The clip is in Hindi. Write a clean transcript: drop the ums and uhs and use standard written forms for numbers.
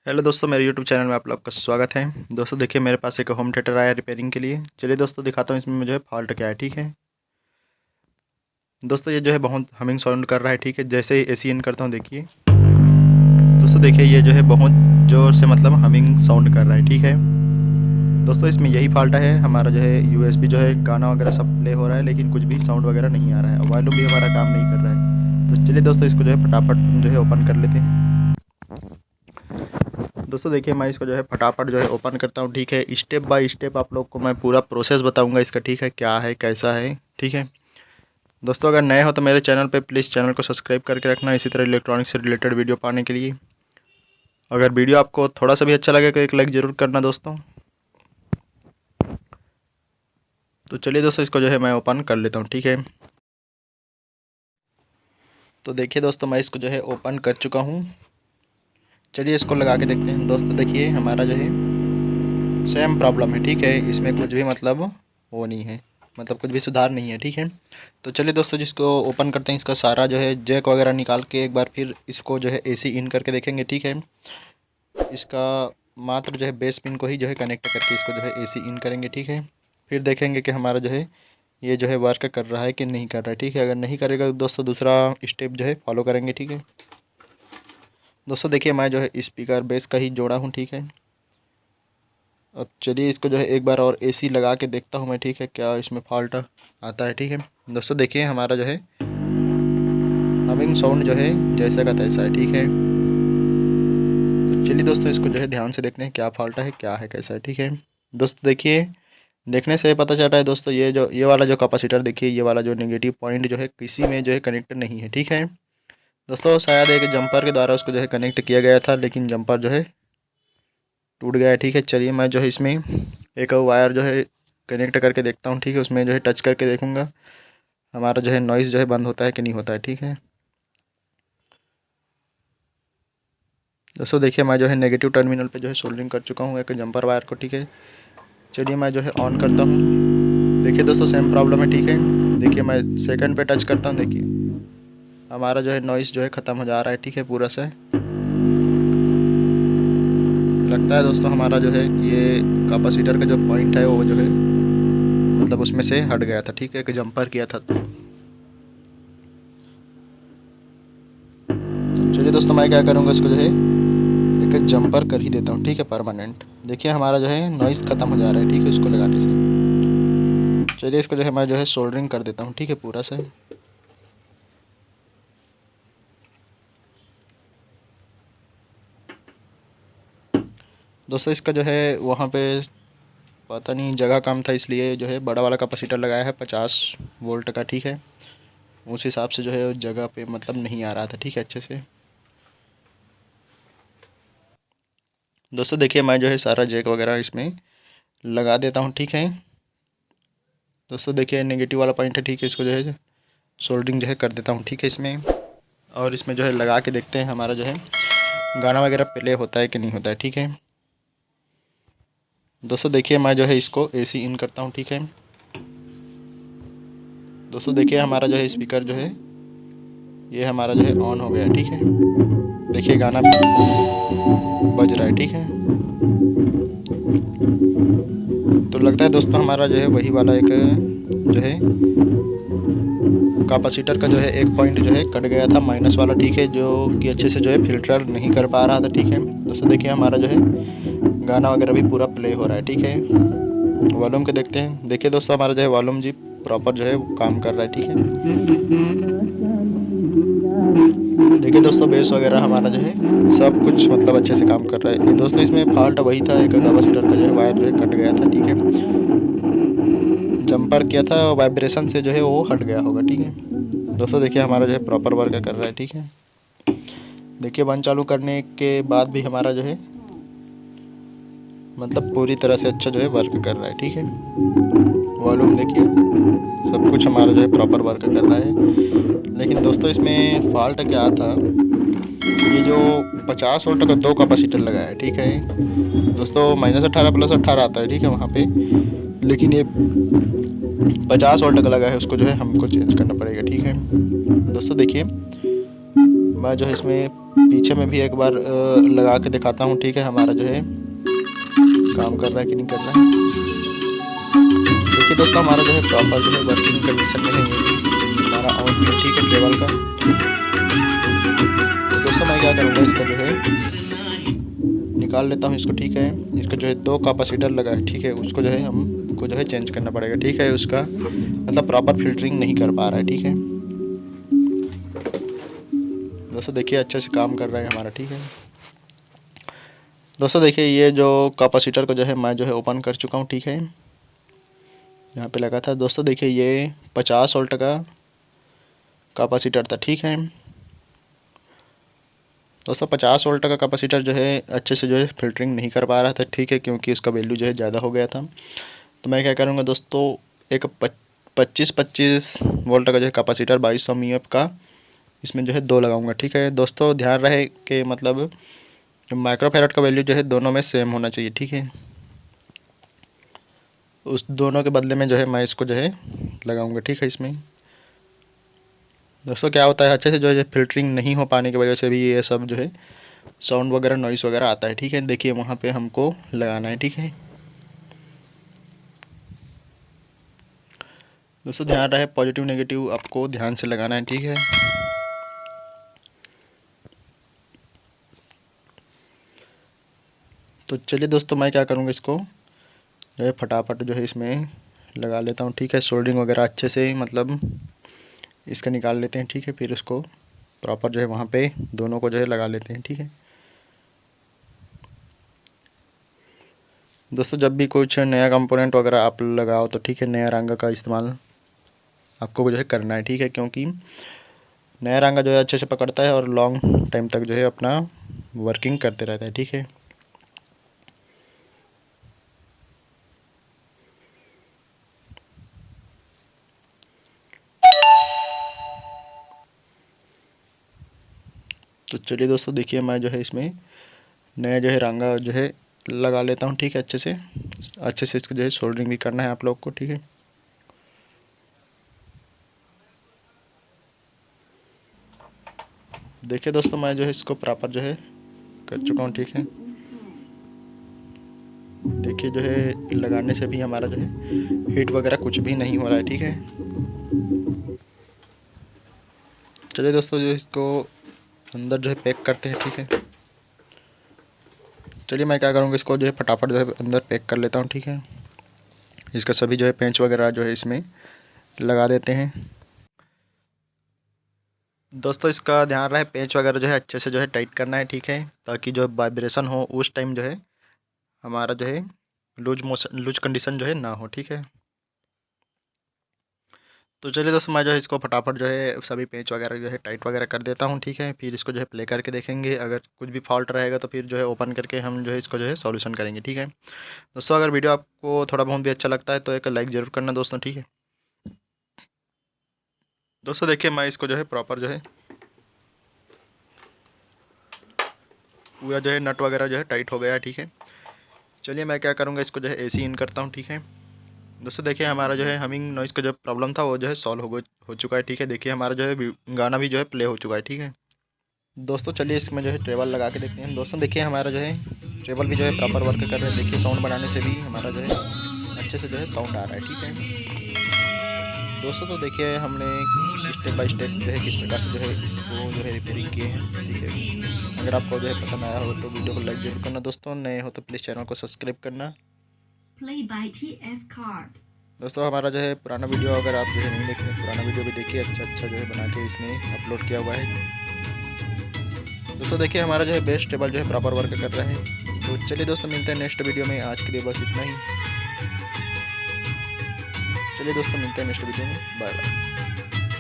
हेलो दोस्तों, मेरे यूट्यूब चैनल में आप लोग का स्वागत है। दोस्तों देखिए, मेरे पास एक होम थिएटर आया रिपेयरिंग के लिए। चलिए दोस्तों दिखाता हूँ इसमें मुझे फॉल्ट क्या है। ठीक है दोस्तों, ये जो है बहुत हमिंग साउंड कर रहा है। ठीक है, जैसे ही एसी इन करता हूँ देखिए दोस्तों, देखिए ये जो है बहुत ज़ोर से मतलब हमिंग साउंड कर रहा है। ठीक है दोस्तों, इसमें यही फॉल्ट है। हमारा जो है यूएसबी जो है गाना वगैरह सब प्ले हो रहा है, लेकिन कुछ भी साउंड वगैरह नहीं आ रहा है और वॉल्यूम भी हमारा काम नहीं कर रहा है। तो चलिए दोस्तों, इसको जो है फटाफट जो है ओपन कर लेते हैं। दोस्तों देखिए, मैं इसको जो है फटाफट जो है ओपन करता हूँ। ठीक है, स्टेप बाय स्टेप आप लोग को मैं पूरा प्रोसेस बताऊंगा इसका। ठीक है, क्या है कैसा है। ठीक है दोस्तों, अगर नए हो तो मेरे चैनल पे प्लीज़ चैनल को सब्सक्राइब करके रखना, इसी तरह इलेक्ट्रॉनिक्स से रिलेटेड वीडियो पाने के लिए। अगर वीडियो आपको थोड़ा सा भी अच्छा लगे तो एक लाइक ज़रूर करना दोस्तों। तो चलिए दोस्तों, इसको जो है मैं ओपन कर लेता हूँ। ठीक है, तो देखिए दोस्तों, मैं इसको जो है ओपन कर चुका हूँ। चलिए इसको लगा के देखते हैं। दोस्तों देखिए, हमारा जो है सेम प्रॉब्लम है। ठीक है, इसमें कुछ भी मतलब वो नहीं है, मतलब कुछ भी सुधार नहीं है। ठीक है, तो चलिए दोस्तों, जिसको ओपन करते हैं, इसका सारा जो है जैक वगैरह निकाल के एक बार फिर इसको जो है एसी इन करके देखेंगे। ठीक है, इसका मात्र जो है बेस पिन को ही जो है कनेक्ट करके इसको जो है एसी इन करेंगे। ठीक है, फिर देखेंगे कि हमारा जो है ये जो है वर्क कर रहा है कि नहीं कर रहा है। ठीक है, अगर नहीं करेगा तो दोस्तों दूसरा स्टेप जो है फॉलो करेंगे। ठीक है दोस्तों, देखिए मैं जो है स्पीकर बेस का ही जोड़ा हूँ। ठीक है, अब चलिए इसको जो है एक बार और एसी लगा के देखता हूँ मैं। ठीक है, क्या इसमें फॉल्ट आता है। ठीक है दोस्तों, देखिए हमारा जो है हमिंग साउंड जो है जैसा का तैसा है। ठीक है, तो चलिए दोस्तों, इसको जो है ध्यान से देखते हैं क्या फॉल्ट है, क्या है, कैसा है। ठीक है दोस्तों, देखिए देखने से पता चल रहा है दोस्तों, ये वाला जो कैपेसिटर देखिए, ये वाला जो नेगेटिव पॉइंट जो है किसी में जो है कनेक्ट नहीं है। ठीक है दोस्तों, शायद एक जंपर के द्वारा उसको जो है कनेक्ट किया गया था, लेकिन जंपर जो है टूट गया है। ठीक है, चलिए मैं जो है इसमें एक वायर जो है कनेक्ट करके देखता हूँ। ठीक है, उसमें जो है टच करके देखूँगा हमारा जो है नॉइज़ जो है बंद होता है कि नहीं होता है। ठीक है दोस्तों, देखिए मैं जो है नेगेटिव टर्मिनल पे जो है सोल्डरिंग कर चुका हूँ एक जंपर वायर को। ठीक है, चलिए मैं जो है ऑन करता हूँ। देखिए दोस्तों, सेम प्रॉब्लम है। ठीक है, देखिए मैं सेकंड पे टच करता हूँ, देखिए हमारा जो है नॉइज़ जो है ख़त्म हो जा रहा है। ठीक है, पूरा से लगता है दोस्तों हमारा जो है ये कैपेसिटर का जो पॉइंट है वो जो है मतलब उसमें से हट गया था। ठीक है, एक जंपर किया था। तो चलिए दोस्तों, मैं क्या करूँगा, इसको जो है एक जंपर कर ही देता हूँ। ठीक है, परमानेंट। देखिए हमारा जो है नॉइज़ ख़त्म हो जा रहा है। ठीक है, उसको लगाने से। चलिए इसको जो है मैं जो है सोल्डरिंग कर देता हूँ। ठीक है, पूरा से। दोस्तों इसका जो है वहाँ पे पता नहीं जगह कम था, इसलिए जो है बड़ा वाला कैपेसिटर लगाया है 50 वोल्ट का। ठीक है, उस हिसाब से जो है उस जगह पे मतलब नहीं आ रहा था। ठीक है, अच्छे से। दोस्तों देखिए मैं जो है सारा जैक वगैरह इसमें लगा देता हूँ। ठीक है दोस्तों, देखिए नेगेटिव वाला पॉइंट है। ठीक है, इसको जो है सोल्डरिंग जो है कर देता हूँ। ठीक है, इसमें और इसमें जो है लगा के देखते हैं हमारा जो है गाना वगैरह प्ले होता है कि नहीं होता है। ठीक है दोस्तों, देखिए मैं जो है इसको एसी इन करता हूँ। ठीक है दोस्तों, देखिए हमारा जो है स्पीकर जो है ये हमारा जो है ऑन हो गया। ठीक है, देखिए गाना बज रहा है। ठीक है, तो लगता है दोस्तों हमारा जो है वही वाला एक जो है कैपेसिटर का जो है एक पॉइंट जो है कट गया था, माइनस वाला। ठीक है, जो कि अच्छे से जो है फिल्टर नहीं कर पा रहा था। ठीक है दोस्तों, देखिए हमारा जो है गाना वगैरह भी पूरा प्ले हो रहा है। ठीक है, वॉल्यूम के देखते हैं। देखिए दोस्तों, हमारा जो है वॉल्यूम जी प्रॉपर जो है काम कर रहा है। ठीक है, देखिए दोस्तों, बेस वगैरह हमारा जो है सब कुछ मतलब अच्छे से काम कर रहा है। ये दोस्तों इसमें फॉल्ट वही था, एक कैपेसिटर का जो है वायर जो है कट गया था। ठीक है, जंपर किया था, वाइब्रेशन से जो है वो हट गया होगा। ठीक है दोस्तों, देखिए हमारा जो है प्रॉपर वर्क कर रहा है। ठीक है, देखिए वन चालू करने के बाद भी हमारा जो है मतलब पूरी तरह से अच्छा जो है वर्क कर रहा है। ठीक है, वॉल्यूम देखिए सब कुछ हमारा जो है प्रॉपर वर्क कर रहा है। लेकिन दोस्तों इसमें फॉल्ट क्या था, ये जो 50 वोल्ट का दो कैपेसिटर लगाया है। ठीक है दोस्तों, -18 +18 आता है। ठीक है वहाँ पे, लेकिन ये 50 वोल्ट का लगा है, उसको जो है हमको चेंज करना पड़ेगा। ठीक है दोस्तों, देखिए मैं जो है इसमें पीछे में भी एक बार लगा के दिखाता हूँ, ठीक है, हमारा जो है काम कर रहा है कि नहीं कर रहा है। देखिए दोस्तों, हमारा जो है प्रॉपर जो है वर्किंग कंडीशन में है, ये भी हमारा ऑन भी है, ठीक है, ट्रेवल का। तो दोस्तों मैं क्या करूँगा, इसका जो है निकाल लेता हूँ इसको, ठीक है। इसका जो है 2 कैपेसिटर लगा है, ठीक है, उसको जो है हमको जो है चेंज करना पड़ेगा, ठीक है। उसका मतलब प्रॉपर फिल्टरिंग नहीं कर पा रहा है, ठीक है दोस्तों। देखिए अच्छे से काम कर रहा है हमारा, ठीक है दोस्तों। देखिए ये जो कैपेसिटर को जो है मैं जो है ओपन कर चुका हूँ, ठीक है। यहाँ पे लगा था दोस्तों, देखिए ये 50 वोल्ट का कैपेसिटर था, ठीक है दोस्तों। 50 वोल्ट का कैपेसिटर जो है अच्छे से जो है फिल्टरिंग नहीं कर पा रहा था, ठीक है, क्योंकि उसका वैल्यू जो है ज़्यादा हो गया था। तो मैं क्या करूँगा दोस्तों, एक 25 वोल्ट का जो है कैपेसिटर 2200 mAh का इसमें जो है 2 लगाऊंगा, ठीक है दोस्तों। ध्यान रहे कि मतलब जो माइक्रोफैराड का वैल्यू जो है दोनों में सेम होना चाहिए, ठीक है। उस दोनों के बदले में जो है मैं इसको जो है लगाऊंगा, ठीक है। इसमें दोस्तों क्या होता है, अच्छे से जो है फिल्टरिंग नहीं हो पाने की वजह से भी ये सब जो है साउंड वगैरह नॉइस वगैरह आता है, ठीक है। देखिए वहाँ पे हमको लगाना है, ठीक है दोस्तों। ध्यान रहे पॉजिटिव नेगेटिव आपको ध्यान से लगाना है, ठीक है। तो चलिए दोस्तों मैं क्या करूँगा, इसको जो है फटाफट जो है इसमें लगा लेता हूँ, ठीक है। सोल्डरिंग वगैरह अच्छे से मतलब इसका निकाल लेते हैं, ठीक है। फिर उसको प्रॉपर जो है वहाँ पे दोनों को जो है लगा लेते हैं, ठीक है दोस्तों। जब भी कुछ नया कंपोनेंट वगैरह आप लगाओ तो ठीक है, नया रंग का इस्तेमाल आपको जो है करना है, ठीक है, क्योंकि नया रंग जो है अच्छे से पकड़ता है और लॉन्ग टाइम तक जो है अपना वर्किंग करते रहता है, ठीक है। तो चलिए दोस्तों, देखिए मैं जो है इसमें नया जो है रंगा जो है लगा लेता हूँ, ठीक है। अच्छे से इसको जो है सोल्डरिंग भी करना है आप लोग को, ठीक है। देखिए दोस्तों मैं जो है इसको प्रॉपर जो है कर चुका हूँ, ठीक है। देखिए जो है लगाने से भी हमारा जो है हीट वगैरह कुछ भी नहीं हो रहा है, ठीक है। चलिए दोस्तों जो इसको अंदर जो है पैक करते हैं, ठीक है। चलिए मैं क्या करूँगा, इसको जो है फटाफट जो है अंदर पैक कर लेता हूँ, ठीक है। इसका सभी जो है पेंच वगैरह जो है इसमें लगा देते हैं दोस्तों। इसका ध्यान रहे पेंच वगैरह जो है अच्छे से जो है टाइट करना है, ठीक है, ताकि जो वाइब्रेशन हो उस टाइम जो है हमारा जो है लूज कंडीशन जो है ना हो, ठीक है। तो चलिए दोस्तों मैं जो है इसको फटाफट जो है सभी पेंच वगैरह जो है टाइट वगैरह कर देता हूँ, ठीक है। फिर इसको जो है प्ले करके देखेंगे, अगर कुछ भी फॉल्ट रहेगा तो फिर जो है ओपन करके हम जो है इसको जो है सॉल्यूशन करेंगे, ठीक है दोस्तों। अगर वीडियो आपको थोड़ा बहुत भी अच्छा लगता है तो एक लाइक ज़रूर करना दोस्तों, ठीक है दोस्तों। देखिए मैं इसको जो है प्रॉपर जो है पूरा जो है नट वगैरह जो है टाइट हो गया है, ठीक है। चलिए मैं क्या करूँगा, इसको जो है AC इन करता हूँ, ठीक है दोस्तों। देखिए हमारा जो है हमिंग नॉइज़ का जो प्रॉब्लम था वो जो है सॉल्व हो चुका है, ठीक है। देखिए हमारा जो है गाना भी जो है प्ले हो चुका है, ठीक है दोस्तों। चलिए इसमें जो है ट्रेबल लगा के देखते हैं दोस्तों। देखिए हमारा जो है ट्रेबल भी जो है प्रॉपर वर्क कर रहा है। देखिए साउंड बढ़ाने से भी हमारा जो है अच्छे से जो है साउंड आ रहा है, ठीक है दोस्तों। तो देखिए हमने स्टेप बाय स्टेप जो है किस प्रकार से जो है इसको जो है रिपेयरिंग किए हैं, ठीक है। अगर आपको जो है पसंद आया हो तो वीडियो को लाइक जरूर करना दोस्तों, नए हो तो प्लीज़ चैनल को सब्सक्राइब करना दोस्तों। हमारा जो है पुराना वीडियो अगर आप जो है नहीं देखते पुराना वीडियो भी देखिए, अच्छा जो है बना के इसमें अपलोड किया हुआ है दोस्तों। देखिए हमारा जो है बेस टेबल जो है प्रॉपर वर्क कर रहा है। तो चलिए दोस्तों मिलते हैं नेक्स्ट वीडियो में, आज के लिए बस इतना ही। चलिए दोस्तों मिलते हैं नेक्स्ट वीडियो में, बाय बाय।